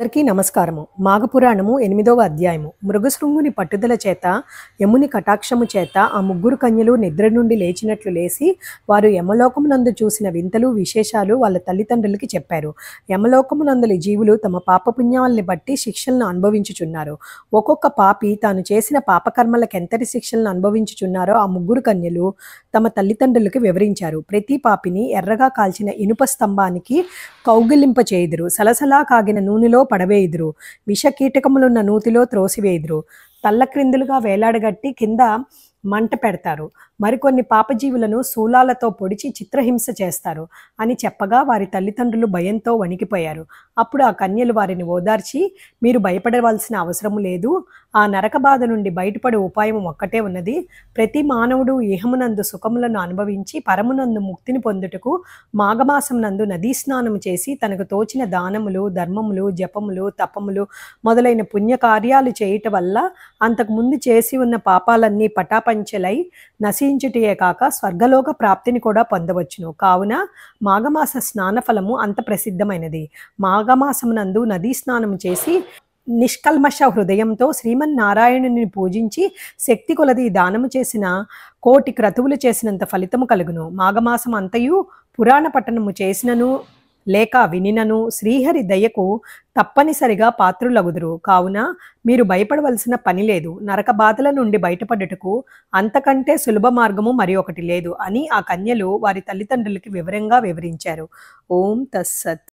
అందరికీ నమస్కారము. మాఘపురాణము 8వ అధ్యాయము. మృగశృంగుని పట్టుదల చేత యముని కటాక్షము చేత ఆ ముగ్గురు కన్యలు నిద్ర నుండి లేచినట్లు లేచి వారు యమలోకమునందు చూసిన వింతలు విశేషాలు వాళ్ళ తల్లిదండ్రులకి చెప్పారు. యమలోకమునందలి జీవులు తమ పాపపుణ్యాలని బట్టి శిక్షలను అనుభవించుచున్నారు. ఒక్కొక్క పాపి తాను చేసిన పాపకర్మలకు ఎంతటి శిక్షలను అనుభవించుచున్నారో ఆ ముగ్గురు కన్యలు తమ తల్లిదండ్రులకి వివరించారు. ప్రతి పాపిని ఎర్రగా కాల్చిన ఇనుప స్తంభానికి కౌగిలింప చేయుదురు. సలసలా కాగిన నూనెలో పడవేయుదురు. విష కీటకములున్న నూతిలో త్రోసివేయుదురు. తల్ల క్రిందులుగా వేలాడగట్టి కింద మంట పెడతారు. మరికొన్ని పాపజీవులను శూలాలతో పొడిచి చిత్రహింస చేస్తారు అని చెప్పగా వారి తల్లిదండ్రులు భయంతో వణికిపోయారు. అప్పుడు ఆ కన్యలు వారిని ఓదార్చి, మీరు భయపడవలసిన అవసరం లేదు. ఆ నరక బాధ నుండి బయటపడే ఉపాయం ఒక్కటే ఉన్నది. ప్రతి మానవుడు ఇహమునందు సుఖములను అనుభవించి పరమునందు ముక్తిని పొందుటకు మాఘమాసమునందు నదీ స్నానము చేసి తనకు తోచిన దానములు, ధర్మములు, జపములు, తపములు మొదలైన పుణ్యకార్యాలు చేయుట వల్ల అంతకు ముందు చేసి ఉన్న పాపాలన్నీ పటాపంచలై నశించుటయే కాక స్వర్గలోక ప్రాప్తిని కూడా పొందవచ్చును. కావున మాఘమాస స్నాన ఫలము అంత ప్రసిద్ధమైనది. మాఘమాసమునందు నదీ స్నానము చేసి నిష్కల్మష హృదయంతో శ్రీమన్నారాయణుని పూజించి శక్తి కొలది దానము చేసిన 1,000,000 క్రతువులు చేసినంత ఫలితము కలుగును. మాఘమాసం అంతయు పురాణ పట్టణము చేసినను లేక వినినను శ్రీహరి దయకు తప్పనిసరిగా పాత్రులగుదురు. కావున మీరు భయపడవలసిన పని లేదు. నరక బాధల నుండి బయటపడుటకు అంతకంటే సులభ మార్గము మరి ఒకటి లేదు అని ఆ కన్యలు వారి తల్లిదండ్రులకి వివరంగా వివరించారు. ఓం తస్సత్.